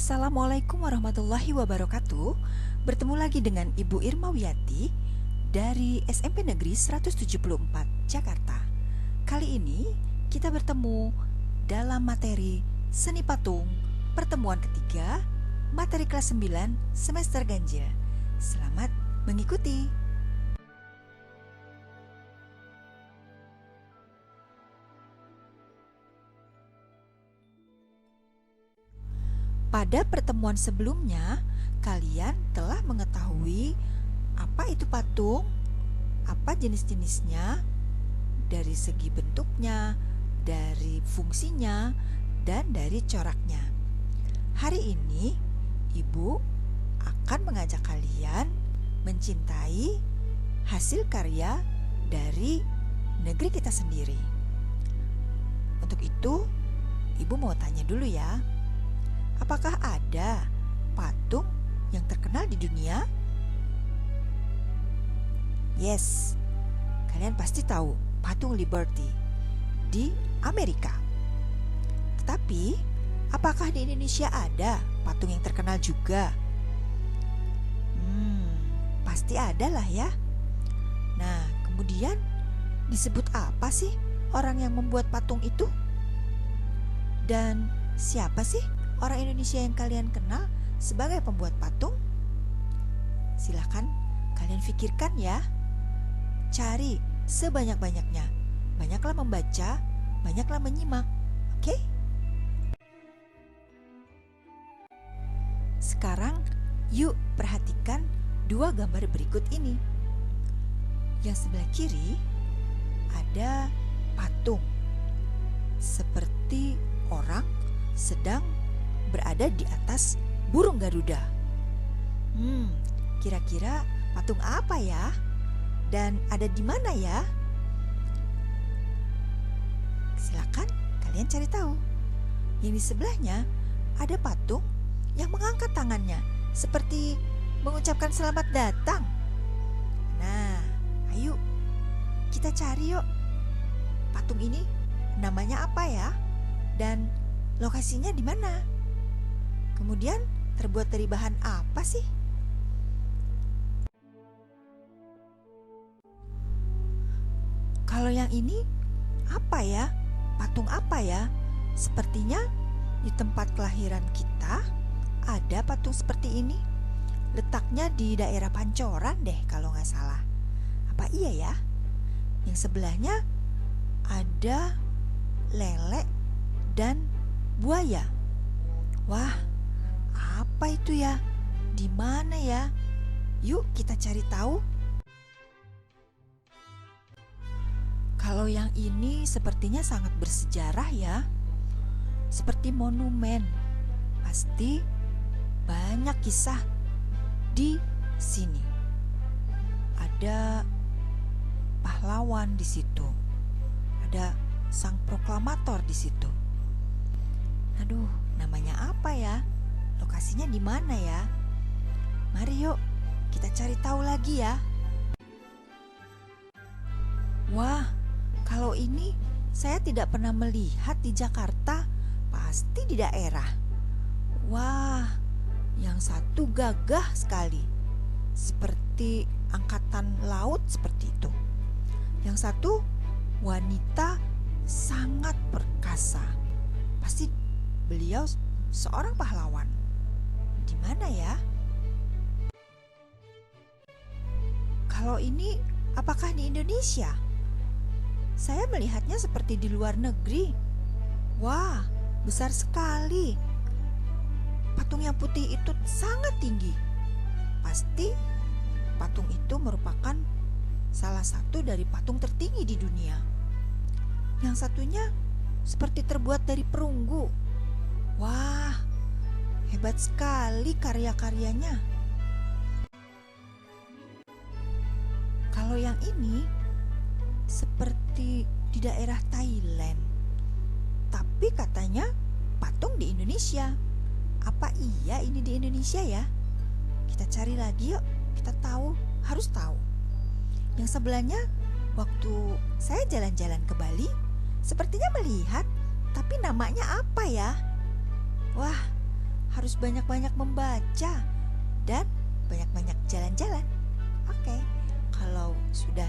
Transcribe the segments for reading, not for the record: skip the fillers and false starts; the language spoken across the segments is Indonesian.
Assalamualaikum warahmatullahi wabarakatuh. Bertemu lagi dengan Ibu Irmawiyati dari SMP Negeri 174 Jakarta. Kali ini kita bertemu dalam materi Seni Patung pertemuan ketiga, materi kelas 9 semester ganjil. Selamat mengikuti. Pada pertemuan sebelumnya, kalian telah mengetahui apa itu patung, apa jenis-jenisnya, dari segi bentuknya, dari fungsinya, dan dari coraknya. Hari ini, Ibu akan mengajak kalian mencintai hasil karya dari negeri kita sendiri. Untuk itu, Ibu mau tanya dulu ya. Apakah ada patung yang terkenal di dunia? Yes, kalian pasti tahu patung Liberty di Amerika. Tetapi, apakah di Indonesia ada patung yang terkenal juga? Pasti ada lah ya. Nah, kemudian disebut apa sih orang yang membuat patung itu? Dan siapa sih orang Indonesia yang kalian kenal sebagai pembuat patung? Silahkan kalian pikirkan ya. Cari sebanyak-banyaknya. Banyaklah membaca, banyaklah menyimak. Oke? Sekarang yuk perhatikan dua gambar berikut ini. Yang sebelah kiri ada patung seperti orang sedang berada di atas burung Garuda. Kira-kira patung apa ya? Dan ada di mana ya? Silakan kalian cari tahu. Yang di sebelahnya ada patung yang mengangkat tangannya seperti mengucapkan selamat datang. Nah, ayo kita cari yuk. Patung ini namanya apa ya? Dan lokasinya di mana? Kemudian terbuat dari bahan apa sih? Kalau yang ini apa ya? Patung apa ya? Sepertinya di tempat kelahiran kita ada patung seperti ini. Letaknya di daerah Pancoran deh kalau nggak salah. Apa iya ya? Yang sebelahnya ada lele dan buaya. Wah, apa itu ya? Di mana ya? Yuk kita cari tahu. Kalau yang ini sepertinya sangat bersejarah ya. Seperti monumen. Pasti banyak kisah di sini. Ada pahlawan di situ. Ada sang proklamator di situ. Aduh, namanya apa ya? Lokasinya di mana ya? Mari yuk kita cari tahu lagi ya. Wah, kalau ini saya tidak pernah melihat di Jakarta, pasti di daerah. Wah, yang satu gagah sekali, seperti angkatan laut seperti itu. Yang satu wanita sangat perkasa. Pasti beliau seorang pahlawan. Di mana ya? Kalau ini apakah di Indonesia? Saya melihatnya seperti di luar negeri. Wah, besar sekali. Patung yang putih itu sangat tinggi. Pasti patung itu merupakan salah satu dari patung tertinggi di dunia. Yang satunya seperti terbuat dari perunggu. Wah, hebat sekali karya-karyanya. Kalau yang ini seperti di daerah Thailand. Tapi katanya patung di Indonesia. Apa iya ini di Indonesia ya? Kita cari lagi yuk. Kita harus tahu. Yang sebelahnya, waktu saya jalan-jalan ke Bali, sepertinya melihat, tapi namanya apa ya? Wah, harus banyak-banyak membaca dan banyak-banyak jalan-jalan. Oke, kalau sudah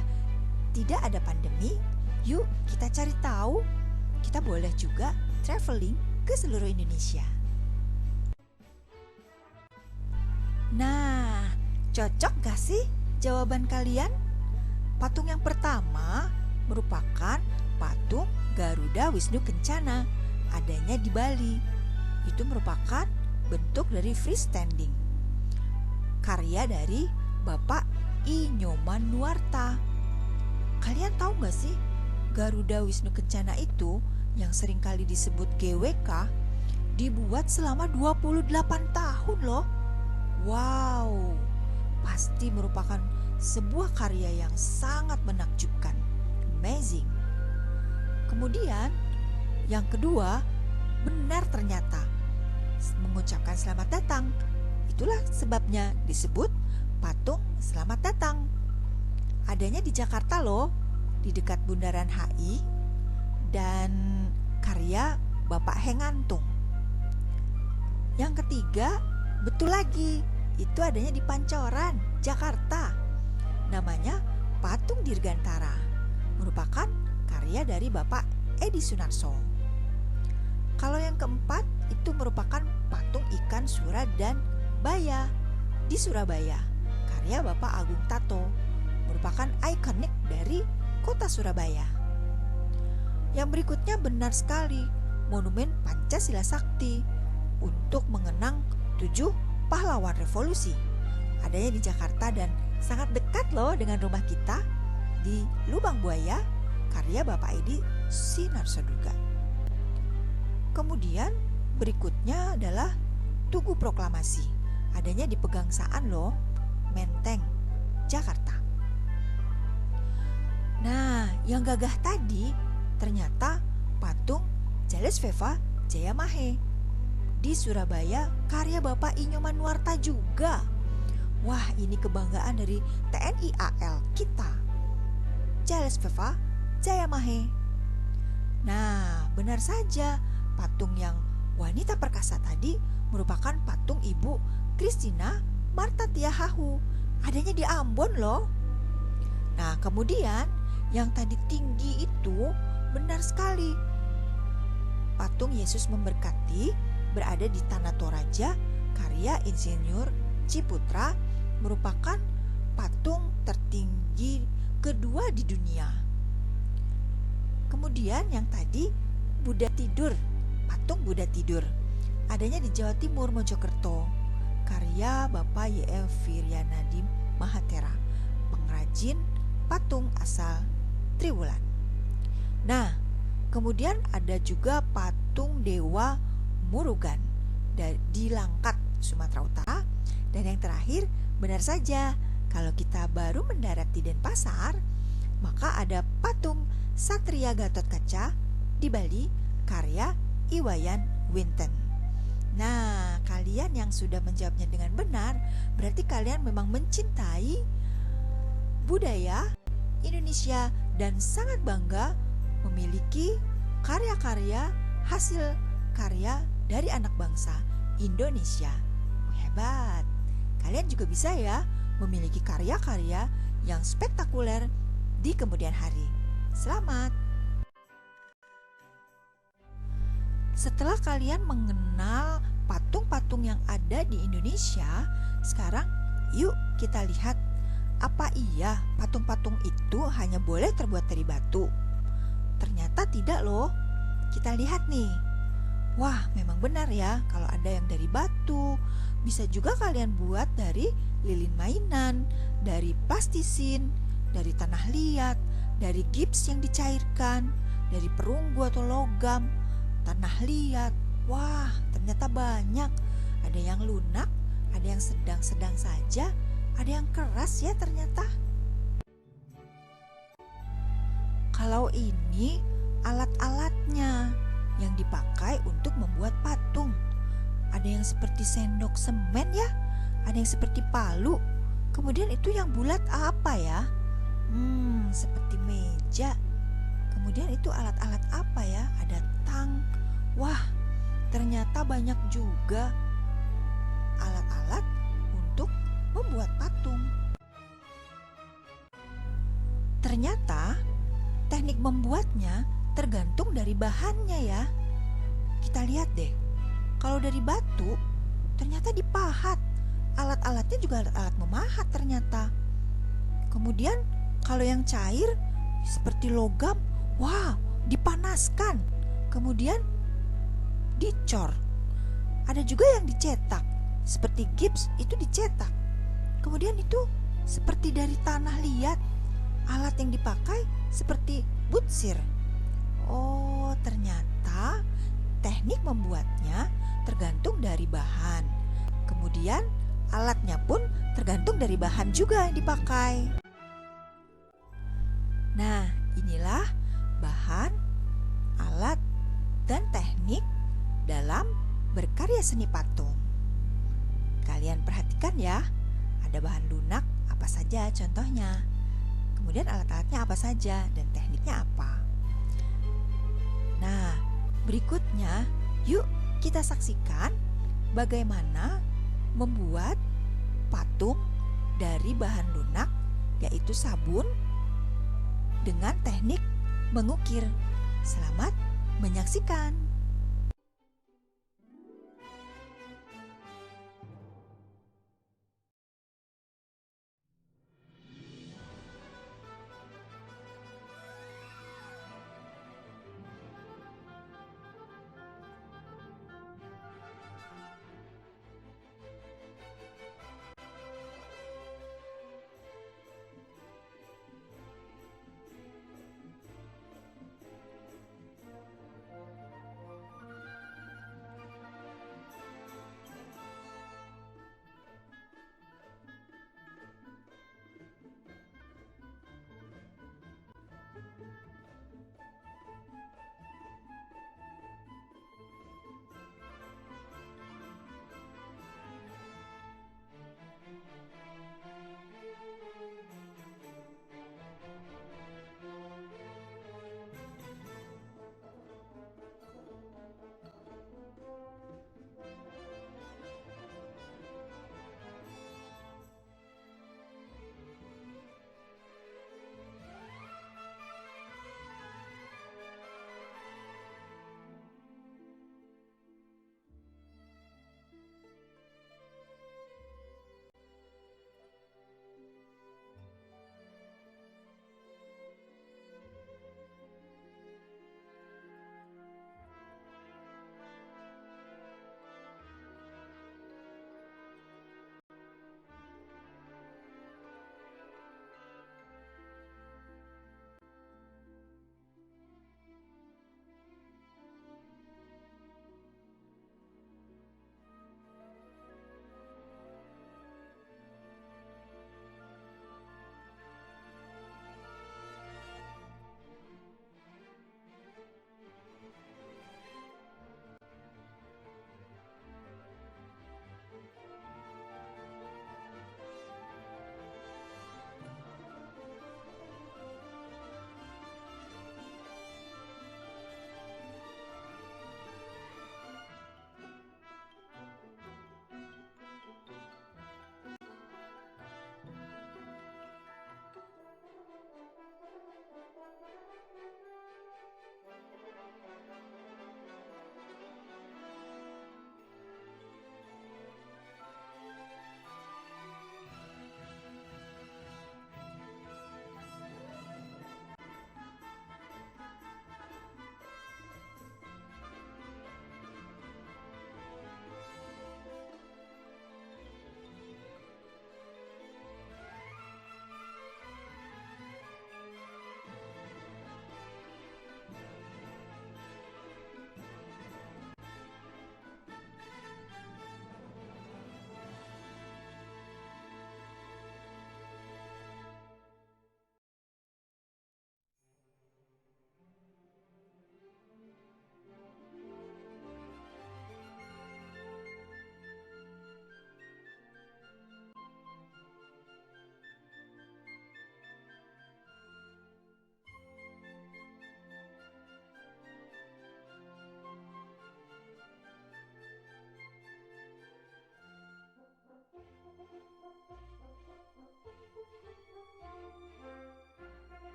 tidak ada pandemi, yuk kita cari tahu. Kita boleh juga traveling ke seluruh Indonesia. Nah, cocok gak sih jawaban kalian? Patung yang pertama merupakan patung Garuda Wisnu Kencana, adanya di Bali. Itu merupakan bentuk dari freestanding, karya dari Bapak I Nyoman Nuarta. Kalian tahu gak sih, Garuda Wisnu Kencana itu yang seringkali disebut GWK dibuat selama 28 tahun loh. Wow, pasti merupakan sebuah karya yang sangat menakjubkan. Amazing. Kemudian yang kedua, benar ternyata, mengucapkan selamat datang. Itulah sebabnya disebut patung selamat datang. Adanya di Jakarta loh, di dekat Bundaran HI, dan karya Bapak Hengantung. Yang ketiga, betul lagi, itu adanya di Pancoran, Jakarta. Namanya patung Dirgantara, merupakan karya dari Bapak Edi Sunarso. Kalau yang keempat, itu merupakan patung ikan sura dan baya di Surabaya, karya Bapak Agung Tato, merupakan ikonik dari kota Surabaya. Yang berikutnya benar sekali, monumen Pancasila Sakti untuk mengenang 7 pahlawan revolusi. Adanya di Jakarta dan sangat dekat loh dengan rumah kita, di Lubang Buaya, karya Bapak Edi Sunarso. Kemudian berikutnya adalah Tugu Proklamasi, adanya di Pegangsaan loh, Menteng, Jakarta. Nah, yang gagah tadi ternyata patung Jalesveva Jayamahe di Surabaya, karya Bapak I Nyoman Nuarta juga. Wah, ini kebanggaan dari TNI AL kita, Jalesveva Jayamahe. Nah, benar saja, patung yang wanita perkasa tadi merupakan patung Ibu Christina Marta Tiahahu, adanya di Ambon loh. Nah, kemudian yang tadi tinggi itu benar sekali, patung Yesus Memberkati berada di Tanah Toraja, karya Insinyur Ciputra, merupakan patung tertinggi kedua di dunia. Kemudian yang tadi Buddha Tidur, patung Buddha Tidur, adanya di Jawa Timur, Mojokerto, karya Bapak Y.M. Viryanadi Mahatera, pengrajin patung asal Triwulan. Nah, kemudian ada juga patung Dewa Murugan di Langkat, Sumatera Utara. Dan yang terakhir, benar saja, kalau kita baru mendarat di Denpasar, maka ada patung Satria Gatotkaca di Bali, karya Iwayan Winten. Nah, kalian yang sudah menjawabnya dengan benar, berarti kalian memang mencintai budaya Indonesia dan sangat bangga memiliki karya-karya hasil karya dari anak bangsa Indonesia. Hebat. Kalian juga bisa ya memiliki karya-karya yang spektakuler di kemudian hari. Selamat. Setelah kalian mengenal patung-patung yang ada di Indonesia, sekarang yuk kita lihat, apa iya patung-patung itu hanya boleh terbuat dari batu? Ternyata tidak loh. Kita lihat nih. Wah, memang benar ya, kalau ada yang dari batu, bisa juga kalian buat dari lilin mainan, dari plastisin, dari tanah liat, dari gips yang dicairkan, dari perunggu atau logam, tanah liat. Wah, ternyata banyak. Ada yang lunak, ada yang sedang-sedang saja, ada yang keras ya ternyata. Kalau ini alat-alatnya yang dipakai untuk membuat patung. Ada yang seperti sendok semen ya, ada yang seperti palu. Kemudian itu yang bulat apa ya? Seperti meja. Kemudian itu alat-alat apa ya? Ada tang. Wah, ternyata banyak juga. alat-alat untuk membuat patung. Ternyata teknik membuatnya tergantung dari bahannya ya. Kita lihat deh, kalau dari batu ternyata dipahat. Alat-alatnya juga alat-alat memahat ternyata. Kemudian kalau yang cair seperti logam, wah, dipanaskan. Kemudian dicor. Ada juga yang dicetak, seperti gips itu dicetak. Kemudian itu seperti dari tanah liat. Alat yang dipakai seperti butsir. Oh, ternyata teknik membuatnya tergantung dari bahan. Kemudian alatnya pun tergantung dari bahan juga yang dipakai. Nah, inilah bahan, alat, dan teknik dalam berkarya seni patung. Kalian perhatikan ya, ada bahan lunak apa saja contohnya. Kemudian alat-alatnya apa saja dan tekniknya apa. Nah, berikutnya yuk kita saksikan bagaimana membuat patung dari bahan lunak, yaitu sabun, dengan teknik mengukir. Selamat menyaksikan.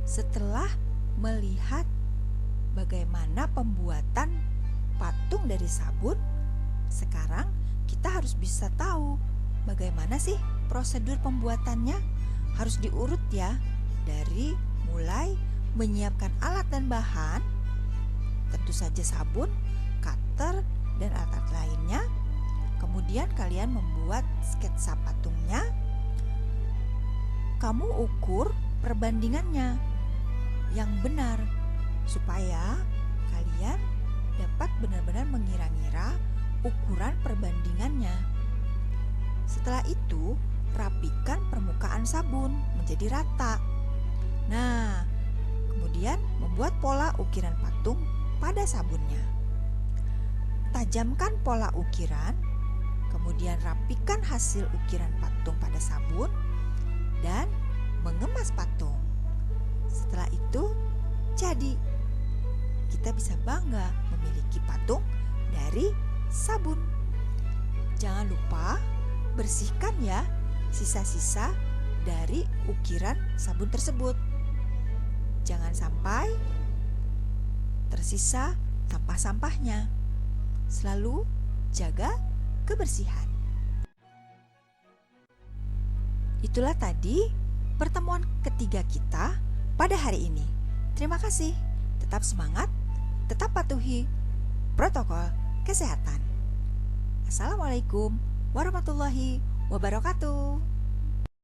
Setelah melihat bagaimana pembuatan patung dari sabun, sekarang kita harus bisa tahu bagaimana sih prosedur pembuatannya. Harus diurut ya, dari mulai menyiapkan alat dan bahan, tentu saja sabun, cutter, dan alat lainnya. Kemudian kalian membuat sketsa patungnya. Kamu ukur perbandingannya yang benar supaya kalian dapat benar-benar mengira-ngira ukuran perbandingannya. Setelah itu, rapikan permukaan sabun menjadi rata. Nah, kemudian membuat pola ukiran patung pada sabunnya. Tajamkan pola ukiran, kemudian rapikan hasil ukiran patung pada sabun, dan mengemas patung. Setelah itu, jadi kita bisa bangga memiliki patung dari sabun. Jangan lupa bersihkan ya sisa-sisa dari ukiran sabun tersebut. Jangan sampai tersisa sampah-sampahnya. Selalu jaga kebersihan. Itulah tadi pertemuan ketiga kita pada hari ini. Terima kasih. Tetap semangat, tetap patuhi protokol kesehatan. Assalamualaikum warahmatullahi wabarakatuh.